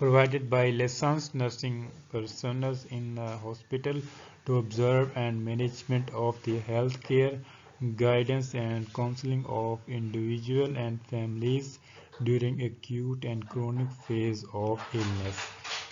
provided by licensed nursing personnel in the hospital to observe and management of the health care, guidance and counseling of individual and families during acute and chronic phase of illness।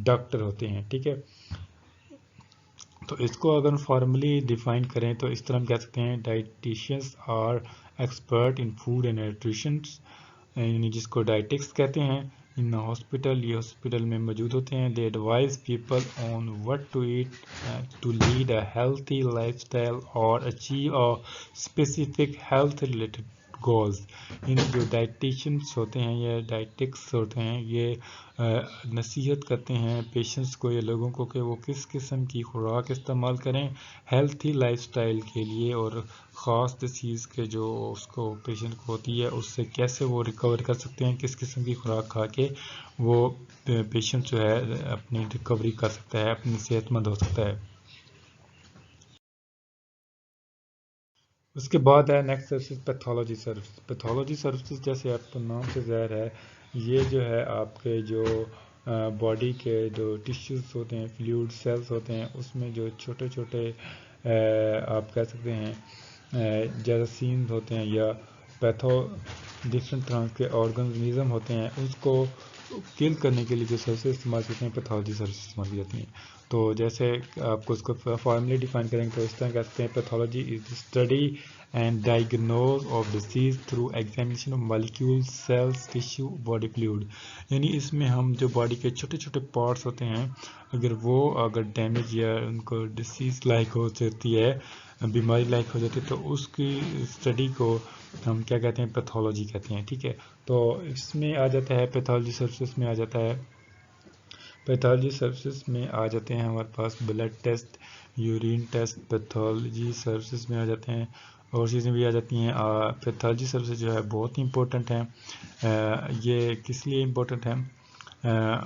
Doctor ہوتے ہیں. ٹھیک ہے، تو اس کو اگر formally define کریں تو اس طرح ہم کہہ سکتے ہیں dietitians are expert in food and nutritions, یعنی جس کو ڈائٹکس کہتے ہیں. ان ہاسپٹل، یہ ہاسپٹل میں موجود ہوتے ہیں. They advise people on what to eat to lead a healthy lifestyle اور achieve a specific health related goals. ان جو ڈائٹیشنس ہوتے ہیں یا ڈائٹکس ہوتے ہیں، یہ نصیحت کرتے ہیں پیشنٹس کو یا لوگوں کو کہ وہ کس قسم کی خوراک استعمال کریں ہیلتھی لائف سٹائل کے لیے، اور خاص ڈیسیز کے جو اس کو پیشنٹ کو ہوتی ہے اس سے کیسے وہ ریکور کر سکتے ہیں، کس قسم کی خوراک کھا کے وہ پیشنٹ جو ہے اپنی ریکوری کر سکتا ہے، اپنی صحت مند ہو سکتا ہے. اس کے بعد ہے next services pathology services. Pathology services جیسے آپ کو نام سے ظاہر ہے، یہ جو ہے آپ کے جو باڈی کے جو ٹیشوز ہوتے ہیں، فلوئڈ سیلز ہوتے ہیں، اس میں جو چھوٹے چھوٹے آپ کہہ سکتے ہیں جراثیم ہوتے ہیں یا ڈفرینٹ طرح کے آرگنزم ہوتے ہیں، اس کو کل کرنے کے لیے جو سروسز استعمال کرتے ہیں پیتھولوجی سروسز استعمال کی جاتی ہیں. تو جیسے آپ کو اس کو فارملی ڈیفائن کریں تو اس طرح کہتے ہیں pathology is the study and diagnose of disease through examination of molecules, cells, tissue, body fluid. یعنی اس میں ہم جو باڈی کے چھوٹے چھوٹے پارٹس ہوتے ہیں، اگر ڈیمیج یا ان کو ڈیزیز لائک ہو جاتی ہے، بیماری لائک ہو جاتی ہے، تو اس کی اسٹڈی کو ہم کیا کہتے ہیں، پیتھولوجی کہتے ہیں. ٹھیک ہے، تو اس میں آ جاتا ہے پیتھولوجی سروسز میں پیتھولوجی سروسز میں آ جاتے ہیں ہمارے پاس blood test, urine test pathology services میں آ جاتے ہیں، اور چیزیں بھی آ جاتی ہیں. پیتھولوجی سروسز جو ہے بہت ہی امپورٹنٹ ہیں. یہ کس لیے امپورٹنٹ ہیں؟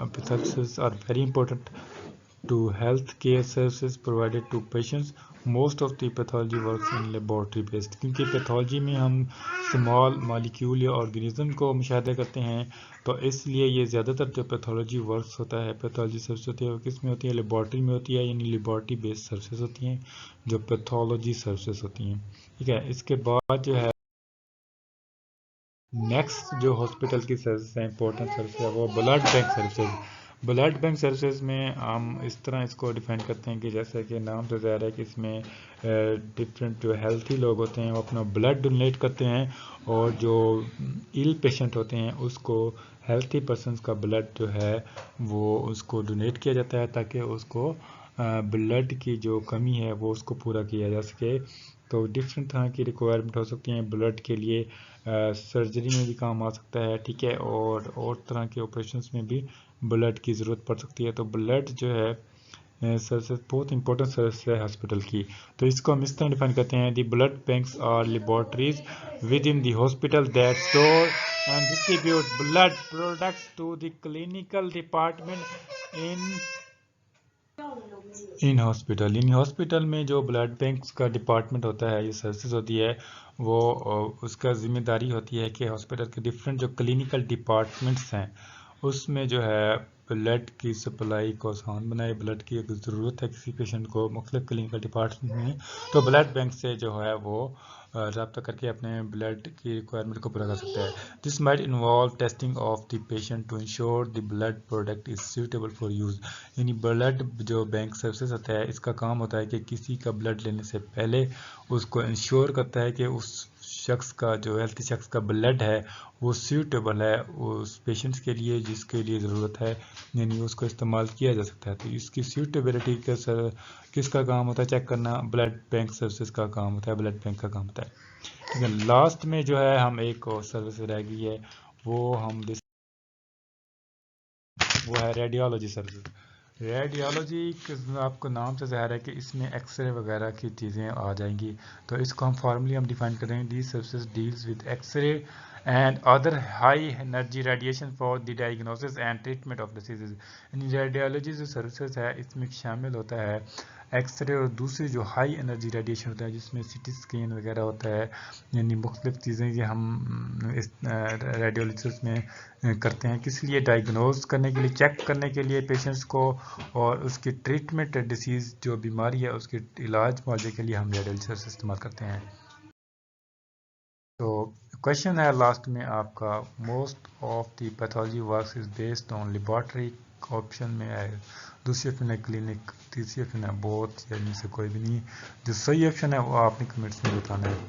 Pathologies are very important to health care services provided to patients. Most of the pathology works in laboratory based. کیونکہ پیتھولوجی میں ہم اسمال مالیکیول یا آرگنزم کو مشاہدہ کرتے ہیں، تو اس لیے یہ زیادہ تر جو پیتھولوجی ورکس ہوتا ہے، پیتھولوجی سروس ہوتی ہے، وہ کس میں ہوتی ہے؟ لیبارٹری میں ہوتی ہے، یعنی لیبارٹری بیسڈ سروسز ہوتی ہیں جو پیتھولوجی سروسز ہوتی ہیں. ٹھیک ہے، اس کے بعد جو ہے نیکسٹ جو ہاسپٹل کی سروس ہے، امپورٹنٹ سروس ہے، وہ blood bank services. Blood bank services میں ہم اس طرح اس کو ڈیفائن کرتے ہیں کہ جیسے کہ نام سے ظاہر ہے کہ اس میں ڈفرینٹ جو ہیلتھی لوگ ہوتے ہیں وہ اپنا بلڈ ڈونیٹ کرتے ہیں، اور جو ایل پیشنٹ ہوتے ہیں اس کو ہیلتھی پرسنس کا بلڈ جو ہے وہ اس کو ڈونیٹ کیا جاتا ہے تاکہ اس کو بلڈ کی جو کمی ہے وہ اس کو پورا کیا جا سکے. تو ڈفرینٹ طرح کی ریکوائرمنٹ ہو سکتی ہیں بلڈ کے لیے، سرجری میں بھی کام آ سکتا ہے. ٹھیک ہے، اور طرح کے آپریشنس میں بھی بلڈ کی ضرورت پڑ سکتی ہے. تو بلڈ جو ہے سروسز بہت امپورٹنٹ سروس ہے ہاسپٹل کی. تو اس کو ہم اس طرح ڈیفائن کرتے ہیں: the blood banks are laboratories within the hospital that store and distribute blood products to the clinical department in hospital میں جو بلڈ بینکس کا ڈپارٹمنٹ ہوتا ہے، یہ سروسز ہوتی ہے، وہ اس کا ذمہ داری ہوتی ہے کہ ہاسپٹل کے ڈفرینٹ جو کلینکل ڈپارٹمنٹس ہیں اس میں جو ہے بلڈ کی سپلائی کو آسان بنائے. بلڈ کی اگر ضرورت ہے کسی پیشنٹ کو مختلف کلینکل ڈپارٹمنٹ میں، تو بلڈ بینک سے جو ہے وہ رابطہ کر کے اپنے بلڈ کی ریکوائرمنٹ کو پورا کر سکتا ہے. This might involve testing of the patient to ensure the blood product is suitable for use. یعنی بلڈ جو بینک سروسز ہوتا ہے، اس کا کام ہوتا ہے کہ کسی کا بلڈ لینے سے پہلے اس کو انشور کرتا ہے کہ اس شخص کا جو ہیلتھی شخص کا بلڈ ہے وہ سیوٹیبل ہے اس پیشنٹس کے لیے جس کے لیے ضرورت ہے، یعنی اس کو استعمال کیا جا سکتا ہے. تو اس کی سیوٹیبلٹی کس کا کام ہوتا ہے چیک کرنا؟ بلڈ بینک سروسز کا کام ہوتا ہے، بلڈ بینک کا کام ہوتا ہے. لاسٹ میں جو ہے ہم ایک اور سروس رہ گئی ہے، وہ ہے ریڈیولوجی سروس. ریڈیولوجی آپ کو نام سے ظاہر ہے کہ اس میں ایکس رے وغیرہ کی چیزیں آ جائیں گی. تو اس کو ہم فارملی ڈیفائن کریں: دی services deals with X ray and other high energy radiation for the diagnosis and treatment of diseases. یعنی ریڈیولوجی جو سروسز ہے اس میں شامل ہوتا ہے ایکس رے اور دوسری جو ہائی انرجی ریڈیشن ہوتا ہے جس میں سی ٹی اسکین وغیرہ ہوتا ہے، یعنی مختلف چیزیں یہ ہم اس ریڈیولوجیز میں کرتے ہیں. کس لیے؟ ڈائگنوز کرنے کے لیے، چیک کرنے کے لیے پیشنٹس کو، اور اس کی ٹریٹمنٹ ڈیزیز جو بیماری ہے اس کے علاج معالجے کے لیے ہم ریڈیولوجیز استعمال کرتے ہیں. تو کوشچن ہے لاسٹ میں آپ کا: most of the pathology works is based on laboratory option میں ہے، دوسری آپشن ہے کلینک، تیسری آپشن ہے بہت، یا ان سے کوئی بھی نہیں. جو صحیح آپشن ہے وہ آپ نے کمنٹس میں بتانا ہے.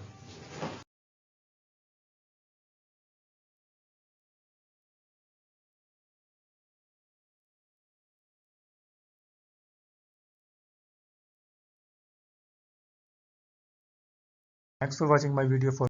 Thanks for watching my video. For